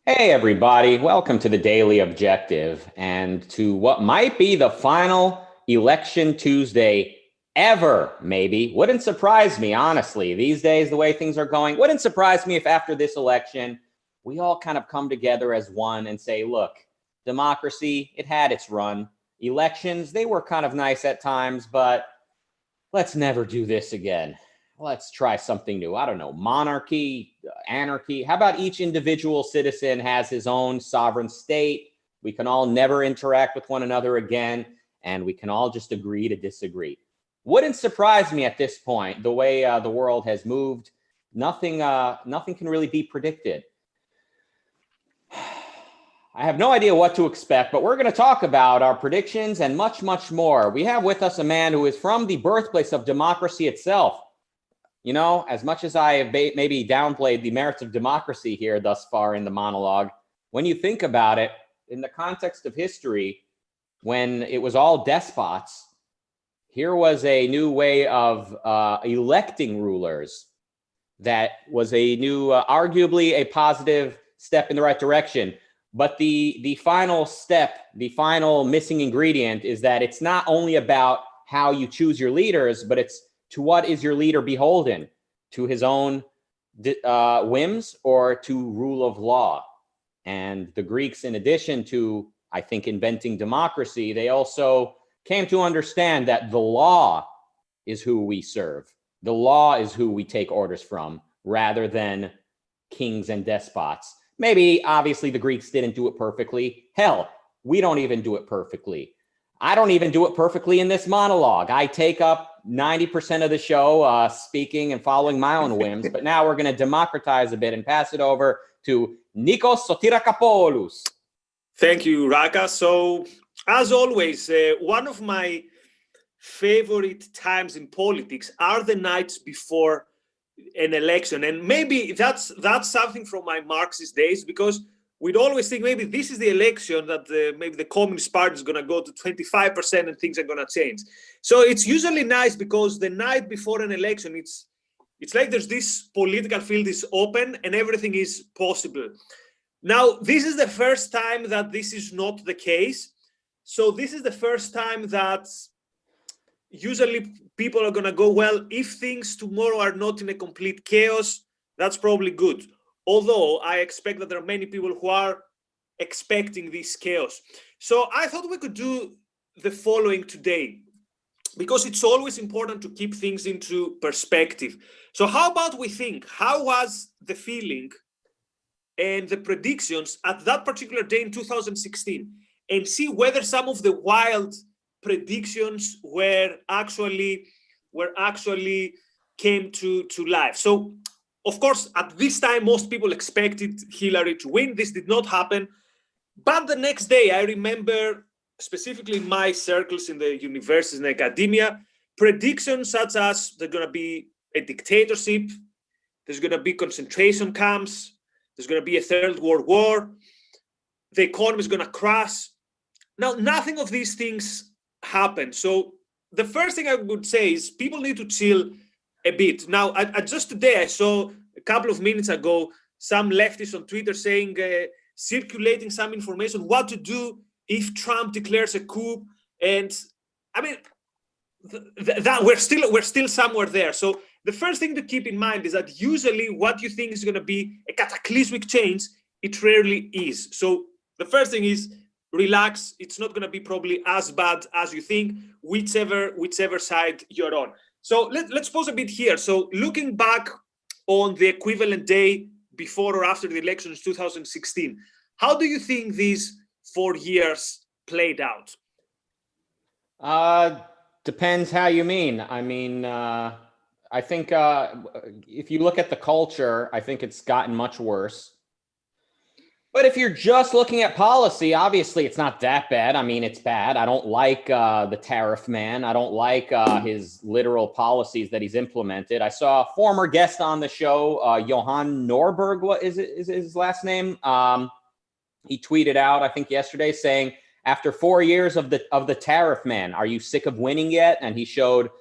Hey, everybody. Welcome to the Daily Objective and to what might be the final election Tuesday ever, maybe. Wouldn't surprise me, honestly. These days, the way things are going, wouldn't surprise me if after this election, we all kind of come together as one and say, look, democracy, it had its run. Elections, they were kind of nice at times, but let's never do this again. Let's try something new. I don't know, monarchy, anarchy. How about each individual citizen has his own sovereign state? We can all never interact with one another again, and we can all just agree to disagree. Wouldn't surprise me at this point, the way the world has moved. Nothing can really be predicted. I have no idea what to expect, but we're going to talk about our predictions and much, much more. We have with us a man who is from the birthplace of democracy itself. You know, as much as I have maybe downplayed the merits of democracy here thus far in the monologue, when you think about it, in the context of history, when it was all despots, here was a new way of electing rulers that was a new, arguably a positive step in the right direction. But the final step, the final missing ingredient is that it's not only about how you choose your leaders, but it's to what is your leader beholden? To his own whims or to rule of law? And the Greeks, in addition to, I think, inventing democracy, they also came to understand that the law is who we serve. The law is who we take orders from, rather than kings and despots. Maybe, obviously, the Greeks didn't do it perfectly. Hell, we don't even do it perfectly. I don't even do it perfectly in this monologue. I take up 90% of the show speaking and following my own whims, but now we're going to democratize a bit and pass it over to Nikos Sotirakopoulos. Thank you, Rucka. So, as always, one of my favorite times in politics are the nights before an election, and maybe that's something from my Marxist days, because we'd always think maybe this is the election that maybe the Communist Party is going to go to 25% and things are going to change. So it's usually nice because the night before an election, it's like there's this political field is open and everything is possible. Now, this is the first time that this is not the case. So this is the first time that usually people are going to go, well, if things tomorrow are not in a complete chaos, that's probably good. Although I expect that there are many people who are expecting this chaos. So I thought we could do the following today, because it's always important to keep things into perspective. So how about we think, how was the feeling and the predictions at that particular day in 2016, and see whether some of the wild predictions were actually came to life. So, of course, at this time, most people expected Hillary to win. This did not happen. But the next day, I remember, specifically in my circles in the universities and academia, predictions such as there's going to be a dictatorship, there's going to be concentration camps, there's going to be a third world war, the economy is going to crash. Now, nothing of these things happened. So the first thing I would say is people need to chill a bit. Now, just today, I saw a couple of minutes ago, some leftists on Twitter saying, circulating some information, what to do if Trump declares a coup. And I mean, that we're still somewhere there. So the first thing to keep in mind is that usually what you think is going to be a cataclysmic change, it rarely is. So the first thing is relax. It's not going to be probably as bad as you think, whichever side you're on. So let's pause a bit here. So looking back on the equivalent day before or after the elections 2016, how do you think these 4 years played out? Depends how you mean. I mean, I think if you look at the culture, I think it's gotten much worse. But if you're just looking at policy, obviously it's not that bad. I mean, it's bad. I don't like the tariff man. I don't like his literal policies that he's implemented. I saw a former guest on the show, Johan Norberg, what is his last name? He tweeted out, I think yesterday, saying, after 4 years of the tariff man, are you sick of winning yet? And he showed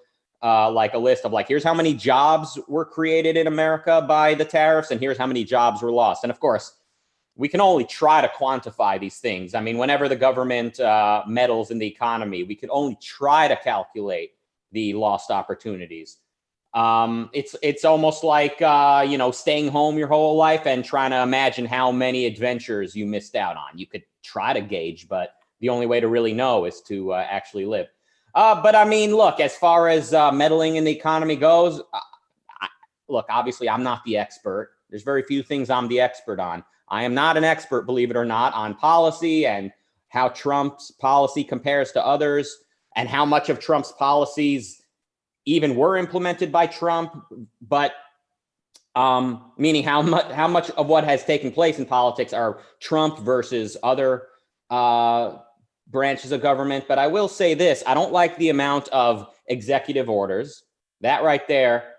like a list of like, here's how many jobs were created in America by the tariffs, and here's how many jobs were lost. And of course, we can only try to quantify these things. I mean, whenever the government meddles in the economy, we can only try to calculate the lost opportunities. It's almost like, staying home your whole life and trying to imagine how many adventures you missed out on. You could try to gauge, but the only way to really know is to actually live. But I mean, look, as far as meddling in the economy goes, look, obviously I'm not the expert. There's very few things I'm the expert on. I am not an expert, believe it or not, on policy and how Trump's policy compares to others and how much of Trump's policies even were implemented by Trump, but meaning how much of what has taken place in politics are Trump versus other branches of government. But I will say this, I don't like the amount of executive orders. That right there,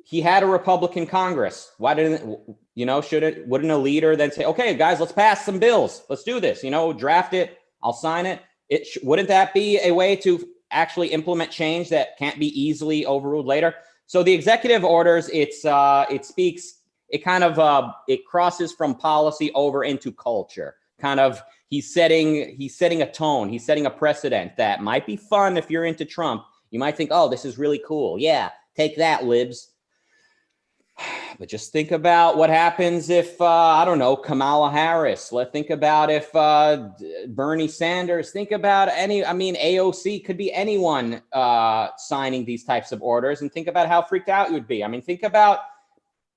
he had a Republican Congress. Why didn't, wouldn't a leader then say, okay, guys, let's pass some bills. Let's do this, draft it. I'll sign it. Wouldn't that be a way to actually implement change that can't be easily overruled later? So the executive orders, it crosses from policy over into culture. Kind of, he's setting a tone. He's setting a precedent that might be fun if you're into Trump. You might think, oh, this is really cool. Yeah, take that, libs. But just think about what happens if, Kamala Harris. Think about if Bernie Sanders. Think about AOC could be anyone signing these types of orders, and think about how freaked out you would be. I mean, think about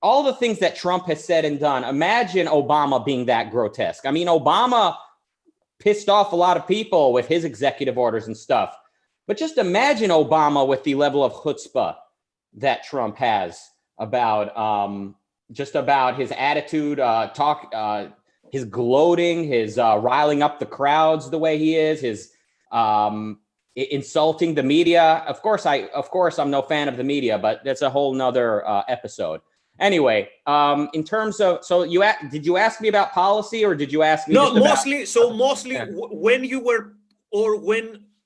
all the things that Trump has said and done. Imagine Obama being that grotesque. I mean, Obama pissed off a lot of people with his executive orders and stuff. But just imagine Obama with the level of chutzpah that Trump has about his attitude, his gloating, his riling up the crowds the way he is, his insulting the media. Of course, I'm no fan of the media, but that's a whole nother episode. Anyway, in terms of, did you ask me about policy or did you ask me? No, mostly.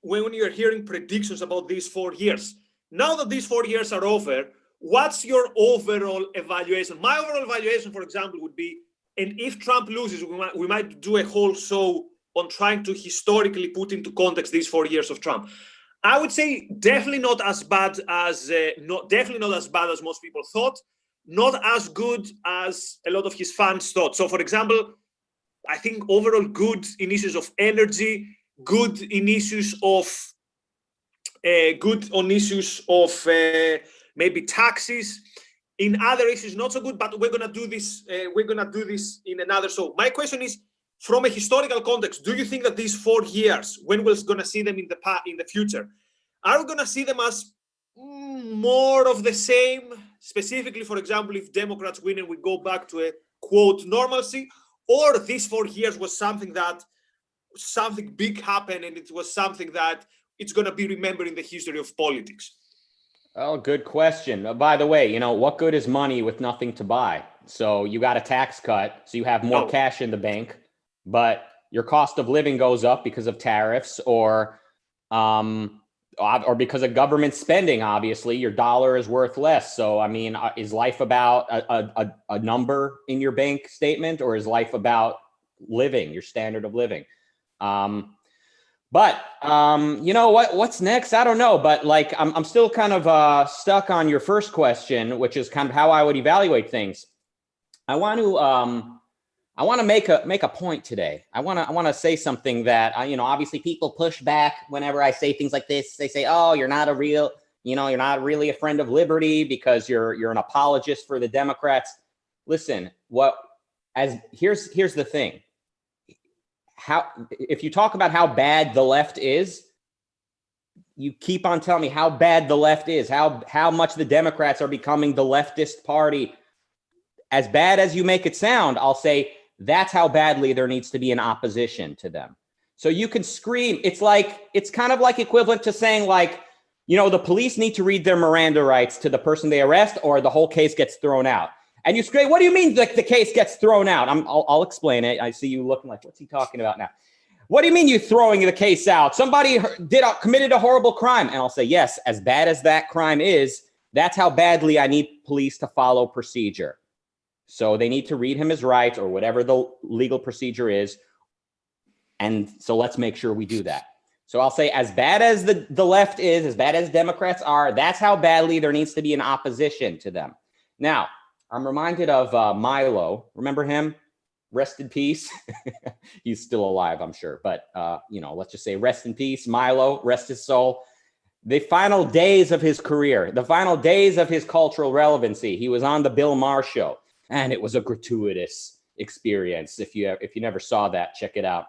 When you're hearing predictions about these 4 years, now that these 4 years are over, what's your overall evaluation? My overall evaluation, for example, would be, and if Trump loses, we might do a whole show on trying to historically put into context these 4 years of Trump. I would say definitely not as bad as most people thought. Not as good as a lot of his fans thought. So, for example, I think overall good in issues of energy, good in issues of maybe taxes. In other issues, not so good. But we're gonna do this. In another show. My question is, from a historical context, do you think that these 4 years, when we're gonna see them in the future, are we gonna see them as more of the same? Specifically, for example, if Democrats win and we go back to a quote normalcy, or these 4 years was something big happened and it was something that it's going to be remembered in the history of politics? Oh, good question. By the way, what good is money with nothing to buy? So you got a tax cut, so you have more cash in the bank, but your cost of living goes up because of tariffs or because of government spending. Obviously, your dollar is worth less. So, I mean, is life about a number in your bank statement, or is life about living, your standard of living? But what's next? I don't know. But I'm still kind of stuck on your first question, which is kind of how I would evaluate things. I want to make a point today. I want to say something that obviously people push back whenever I say things like this. They say, "Oh, you're not really a friend of liberty because you're an apologist for the Democrats." Listen, here's the thing. If you talk about how bad the left is, you keep on telling me how bad the left is, how much the Democrats are becoming the leftist party. As bad as you make it sound, I'll say, that's how badly there needs to be an opposition to them. So you can scream. It's kind of like equivalent to saying the police need to read their Miranda rights to the person they arrest or the whole case gets thrown out. And you scream, what do you mean the case gets thrown out? I'll explain it. I see you looking like, what's he talking about now? What do you mean you throwing the case out? Somebody committed a horrible crime. And I'll say, yes, as bad as that crime is, that's how badly I need police to follow procedure. So they need to read him his rights or whatever the legal procedure is. And so let's make sure we do that. So I'll say as bad as the left is, as bad as Democrats are, that's how badly there needs to be an opposition to them. Now, I'm reminded of Milo. Remember him? Rest in peace. He's still alive, I'm sure. But, let's just say rest in peace. Milo, rest his soul. The final days of his career, the final days of his cultural relevancy, he was on the Bill Maher show. And it was a gratuitous experience. If you never saw that, check it out.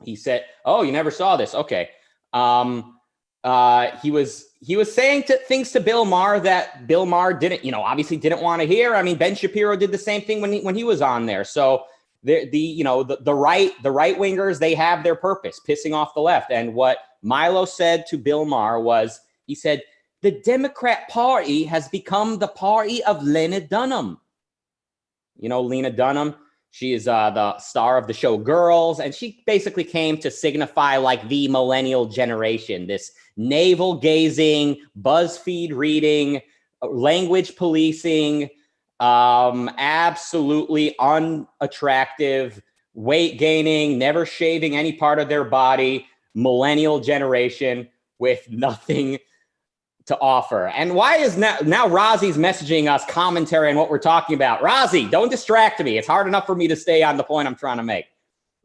He said, "Oh, you never saw this? Okay." He was saying things to Bill Maher that Bill Maher didn't, obviously didn't want to hear. I mean, Ben Shapiro did the same thing when he was on there. So the right wingers, they have their purpose, pissing off the left. And what Milo said to Bill Maher was, he said, "The Democrat Party has become the party of Lena Dunham." You know, Lena Dunham, she is the star of the show Girls, and she basically came to signify like the millennial generation, this navel-gazing, BuzzFeed reading, language policing, absolutely unattractive, weight gaining, never shaving any part of their body, millennial generation with nothing to offer. And why is now Razi's messaging us commentary on what we're talking about? Razi, don't distract me. It's hard enough for me to stay on the point I'm trying to make.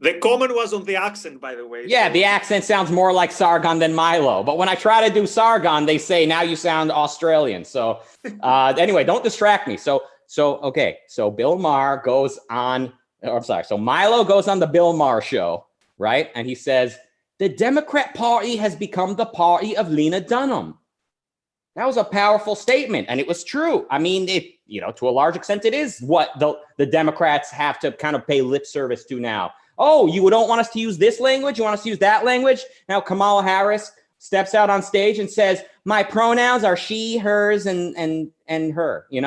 The comment was on the accent, by the way. Yeah, the accent sounds more like Sargon than Milo. But when I try to do Sargon, they say, now you sound Australian. So anyway, don't distract me. So Bill Maher goes on, so Milo goes on the Bill Maher show, right? And he says, "The Democrat Party has become the party of Lena Dunham." That was a powerful statement, and it was true. I mean, to a large extent, it is what the Democrats have to kind of pay lip service to now. Oh, you don't want us to use this language? You want us to use that language? Now Kamala Harris steps out on stage and says, "My pronouns are she, hers, and her." You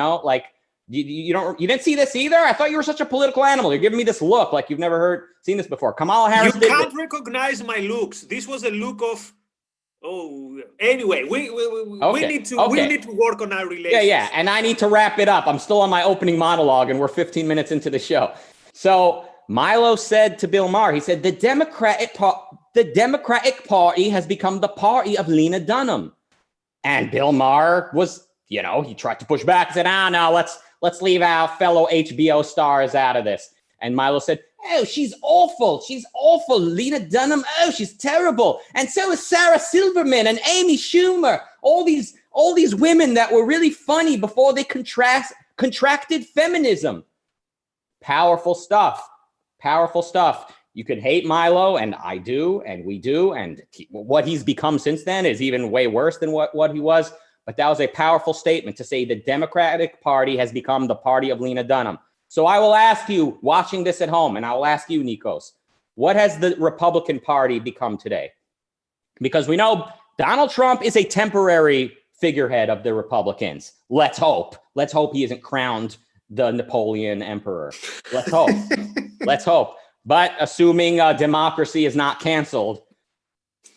didn't see this either? I thought you were such a political animal. You're giving me this look like you've never seen this before. Kamala Harris. You can't recognize my looks. This was a look of. Oh, anyway, we need to work on our relationship. Yeah, and I need to wrap it up. I'm still on my opening monologue, and we're 15 minutes into the show. So Milo said to Bill Maher, he said, the Democratic Party has become the party of Lena Dunham. And Bill Maher was, he tried to push back and said, no, let's leave our fellow HBO stars out of this. And Milo said, "Oh, she's awful. She's awful. Lena Dunham. Oh, she's terrible. And so is Sarah Silverman and Amy Schumer. All these women that were really funny before they contracted feminism." Powerful stuff. Powerful stuff. You could hate Milo, and I do, and we do, and what he's become since then is even way worse than what he was. But that was a powerful statement to say the Democratic Party has become the party of Lena Dunham. So I will ask you, watching this at home, and I will ask you, Nikos, what has the Republican Party become today? Because we know Donald Trump is a temporary figurehead of the Republicans. Let's hope. Let's hope he isn't crowned the Napoleon Emperor. Let's hope. Let's hope. But assuming democracy is not canceled,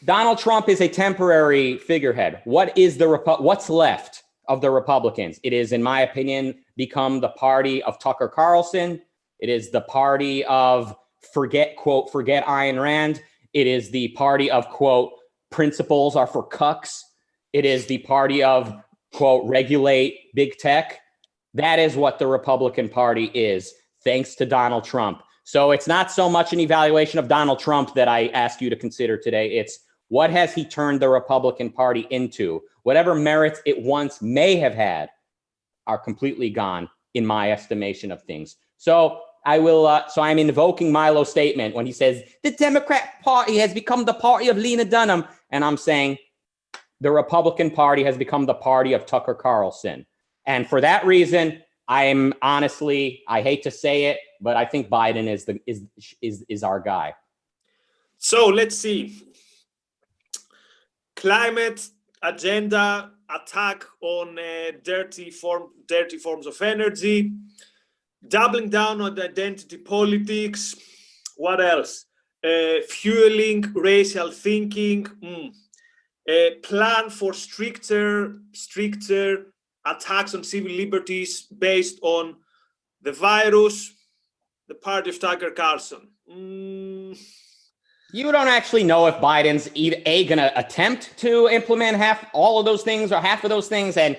Donald Trump is a temporary figurehead. What's left of the Republicans? It is, in my opinion, become the party of Tucker Carlson. It is the party of forget Ayn Rand. It is the party of, quote, principles are for cucks. It is the party of, quote, regulate big tech. That is what the Republican Party is, thanks to Donald Trump. So it's not so much an evaluation of Donald Trump that I ask you to consider today. It's what has he turned the Republican Party into? Whatever merits it once may have had are completely gone, in my estimation of things. So I will. So I'm invoking Milo's statement when he says the Democrat Party has become the party of Lena Dunham, and I'm saying the Republican Party has become the party of Tucker Carlson. And for that reason, I'm honestly, I hate to say it, but I think Biden is our guy. So let's see. Climate agenda, attack on dirty forms of energy, doubling down on identity politics. What else? Fueling racial thinking. Plan for stricter attacks on civil liberties based on the virus, the party of Tucker Carlson. You don't actually know if Biden's either going to attempt to implement all of those things or half of those things, and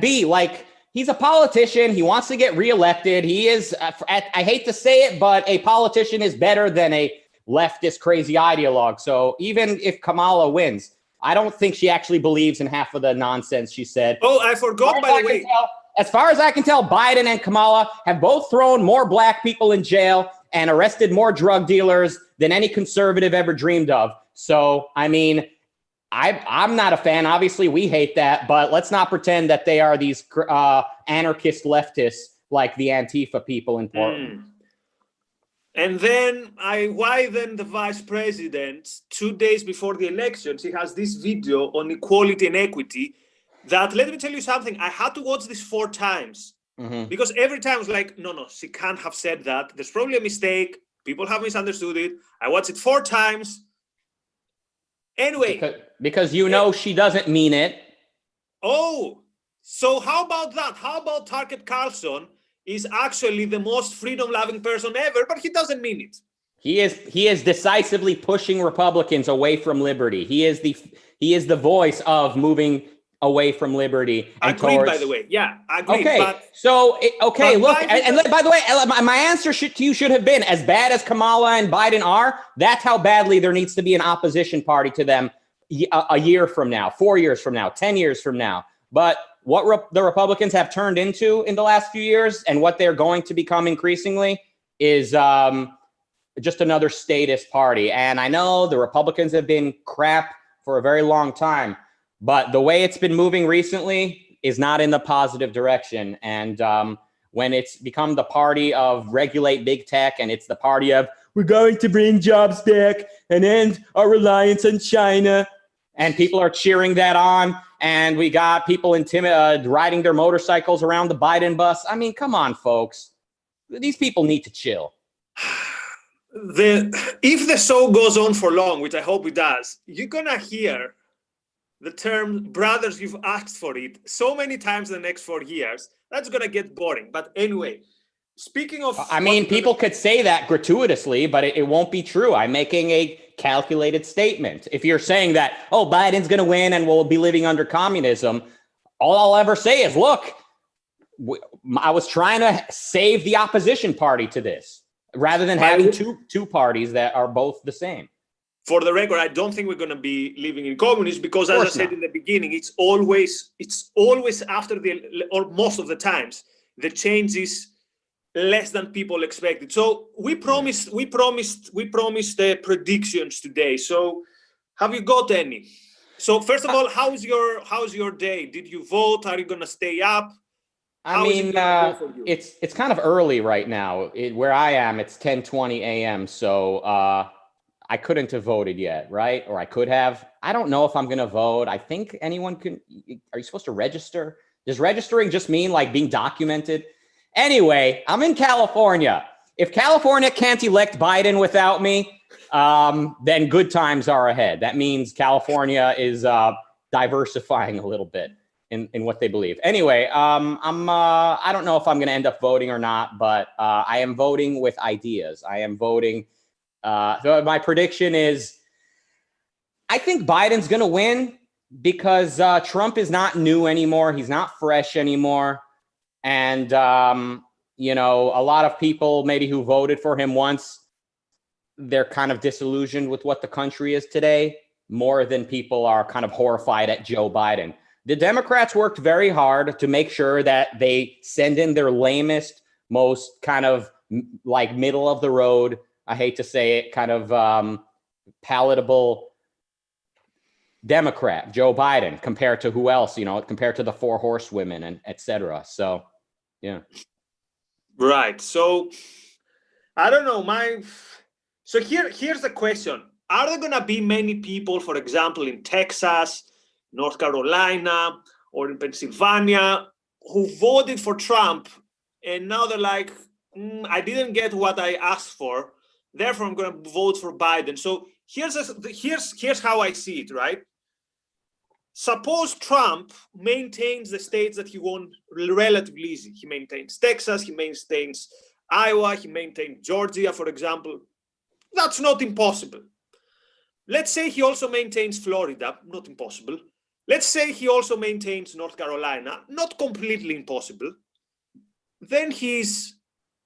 B, like, he's a politician. He wants to get reelected. He is, I hate to say it, but a politician is better than a leftist crazy ideologue. So even if Kamala wins, I don't think she actually believes in half of the nonsense she said. Oh, I forgot, by the way. As far as I can tell, Biden and Kamala have both thrown more black people in jail and arrested more drug dealers than any conservative ever dreamed of. So, I mean, I'm not a fan. Obviously, we hate that, but let's not pretend that they are these anarchist leftists like the Antifa people in Portland. And then why then the vice president, 2 days before the elections, he has this video on equality and equity that, let me tell you something, I had to watch this 4 times. Because every time I was like, no, she can't have said that. There's probably a mistake. People have misunderstood it. I watched it 4 times. Anyway. Because you know she doesn't mean it. Oh, so how about that? How about Tucker Carlson is actually the most freedom-loving person ever, but he doesn't mean it. He is decisively pushing Republicans away from liberty. He is the voice of moving away from liberty. Agreed, by the way. Yeah, agreed. Okay, but look, and by the way, my answer to you should have been, as bad as Kamala and Biden are, that's how badly there needs to be an opposition party to them a year from now, 4 years from now, 10 years from now. But what the Republicans have turned into in the last few years and what they're going to become increasingly is just another statist party. And I know the Republicans have been crap for a very long time, but the way it's been moving recently is not in the positive direction. And when it's become the party of regulate big tech, and it's the party of we're going to bring jobs back and end our reliance on China, and people are cheering that on, and we got people riding their motorcycles around the Biden bus. I mean, come on, folks. These people need to chill. If the show goes on for long, which I hope it does, you're going to hear the term brothers, you've asked for it so many times in the next 4 years. That's going to get boring. But anyway, speaking of... I mean, people could say that gratuitously, but it won't be true. I'm making a calculated statement. If you're saying that, oh, Biden's going to win and we'll be living under communism, all I'll ever say is, look, I was trying to save the opposition party to this rather than having two parties that are both the same. For the record, I don't think we're going to be living in communism because, as I said in the beginning, it's always after or most of the times, the change is less than people expected. So we promised predictions today. So have you got any? So first of all, how's your day? Did you vote? Are you going to stay up? It's kind of early right now. Where I am, it's 10:20 a.m. So I couldn't have voted yet, right? Or I could have. I don't know if I'm going to vote. I think anyone can. Are you supposed to register? Does registering just mean like being documented? Anyway, I'm in California. If California can't elect Biden without me, then good times are ahead. That means California is diversifying a little bit in what they believe. Anyway, I don't know if I'm going to end up voting or not, but I am voting with ideas. I am voting. So my prediction is, I think Biden's going to win because Trump is not new anymore. He's not fresh anymore. And, a lot of people maybe who voted for him once, they're kind of disillusioned with what the country is today, more than people are kind of horrified at Joe Biden. The Democrats worked very hard to make sure that they send in their lamest, most kind of like middle of the road, I hate to say it, kind of palatable Democrat, Joe Biden, compared to who else, compared to the 4 horsewomen and et cetera. So, yeah. Right. So, I don't know. So here's the question. Are there going to be many people, for example, in Texas, North Carolina, or in Pennsylvania, who voted for Trump, and now they're like, I didn't get what I asked for, therefore I'm going to vote for Biden. So here's how I see it, right? Suppose Trump maintains the states that he won relatively easy. He maintains Texas, he maintains Iowa, he maintains Georgia, for example. That's not impossible. Let's say he also maintains Florida, not impossible. Let's say he also maintains North Carolina, not completely impossible. Then he's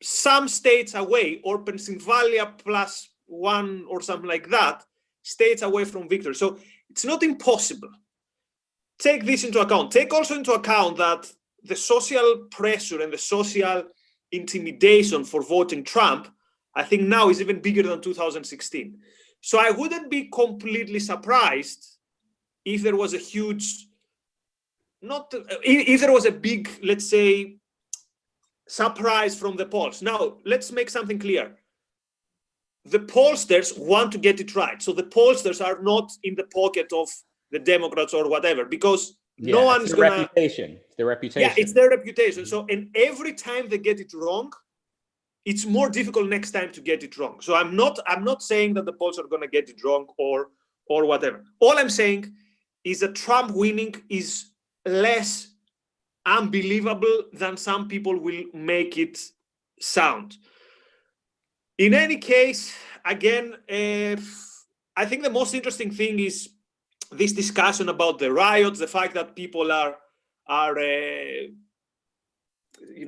some states away, or Pennsylvania plus one or something like that, states away from victory. So it's not impossible. Take this into account. Take also into account that the social pressure and the social intimidation for voting Trump, I think now is even bigger than 2016. So I wouldn't be completely surprised if there was a huge, if there was a big, let's say, surprise from the polls. Now, let's make something clear. The pollsters want to get it right. So the pollsters are not in the pocket of the Democrats or whatever, because no one's going to... Reputation. It's their reputation. Yeah, it's their reputation. So, and every time they get it wrong, it's more difficult next time to get it wrong. So I'm not saying that the polls are going to get it wrong or whatever. All I'm saying is that Trump winning is less unbelievable than some people will make it sound. In any case, again, I think the most interesting thing is this discussion about the riots, the fact that people are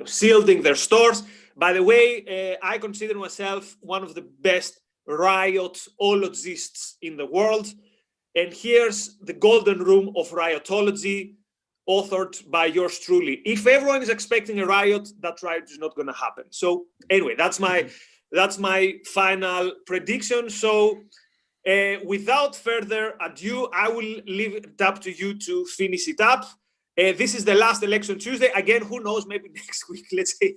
shielding their stores. By the way, I consider myself one of the best riotologists in the world. And here's the golden room of riotology, authored by yours truly. If everyone is expecting a riot, that riot is not going to happen. So anyway, that's my final prediction. So without further ado, I will leave it up to you to finish it up. This is the last election Tuesday. Again, who knows, maybe next week, let's say,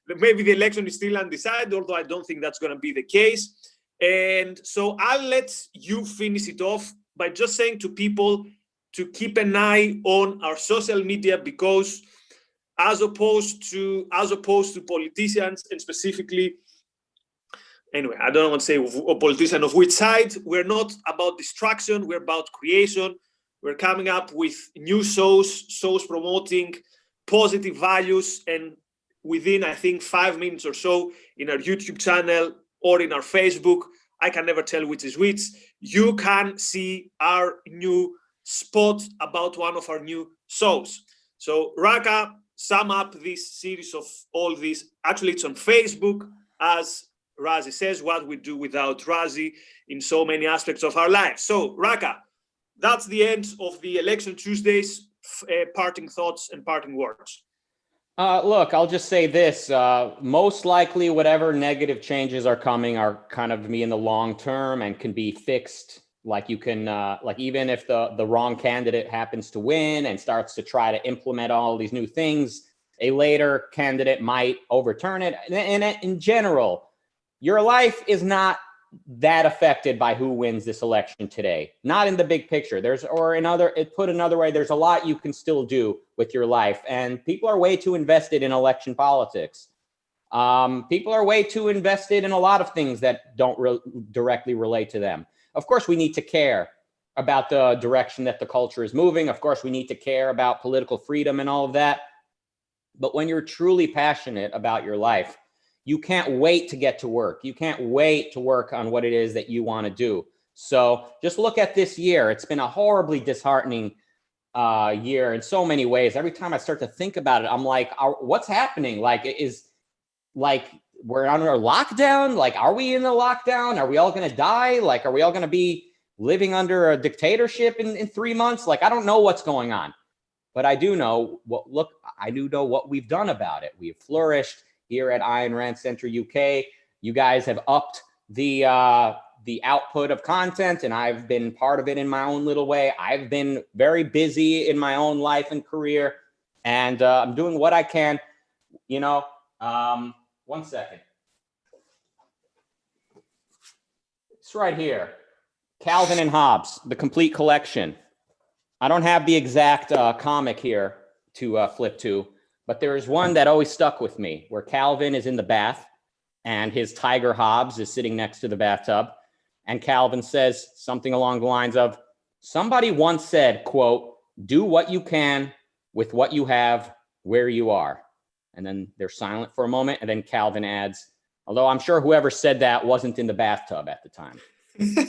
maybe the election is still undecided, although I don't think that's going to be the case. And so I'll let you finish it off by just saying to people to keep an eye on our social media, because as opposed to politicians, and specifically, anyway, I don't want to say a politician of which side, we're not about distraction, we're about creation. We're coming up with new shows promoting positive values, and within, I think, 5 minutes or so in our YouTube channel or in our Facebook, I can never tell which is which, you can see our new spot about one of our new shows. So Rucka, sum up this series of all these. Actually, it's on Facebook, as Razi says, what we do without Razi in so many aspects of our lives. So Rucka, that's the end of the election Tuesdays. Parting thoughts and parting words. Look, I'll just say this. Most likely, whatever negative changes are coming are kind of me in the long term and can be fixed. Like you can, like even if the wrong candidate happens to win and starts to try to implement all these new things, a later candidate might overturn it. And in general, your life is not that affected by who wins this election today. Not in the big picture. Put another way, there's a lot you can still do with your life. And people are way too invested in election politics. People are way too invested in a lot of things that don't directly relate to them. Of course, we need to care about the direction that the culture is moving. Of course, we need to care about political freedom and all of that. But when you're truly passionate about your life, you can't wait to get to work. You can't wait to work on what it is that you want to do. So just look at this year. It's been a horribly disheartening year in so many ways. Every time I start to think about it, I'm like, what's happening? We're under a lockdown? Like, are we in a lockdown? Are we all going to die? Like, are we all going to be living under a dictatorship in 3 months? Like, I don't know what's going on. But I do know what we've done about it. We've flourished here at Ayn Rand Center UK. You guys have upped the output of content, and I've been part of it in my own little way. I've been very busy in my own life and career, and I'm doing what I can. One second. It's right here. Calvin and Hobbes, the complete collection. I don't have the exact comic here to flip to, but there is one that always stuck with me, where Calvin is in the bath and his tiger Hobbes is sitting next to the bathtub. And Calvin says something along the lines of, Somebody once said, quote, "Do what you can with what you have where you are." And then they're silent for a moment. And then Calvin adds, although I'm sure whoever said that wasn't in the bathtub at the time.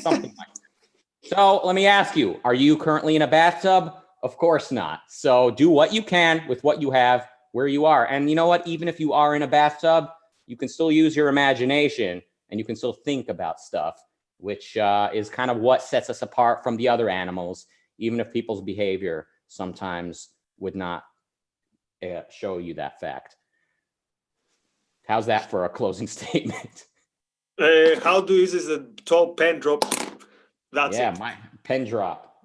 Something like that. So let me ask you, are you currently in a bathtub? Of course not. So do what you can with what you have where you are. And you know what? Even if you are in a bathtub, you can still use your imagination and you can still think about stuff, which is kind of what sets us apart from the other animals, even if people's behavior sometimes would not show you that fact. How's that for a closing statement? How do you use the top pen drop? That's yeah, it. my pen drop.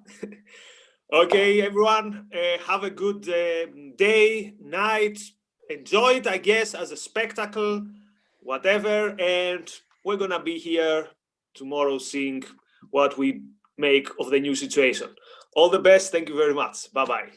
Okay, everyone, have a good day, night. Enjoy it, I guess, as a spectacle, whatever. And we're going to be here tomorrow seeing what we make of the new situation. All the best. Thank you very much. Bye-bye.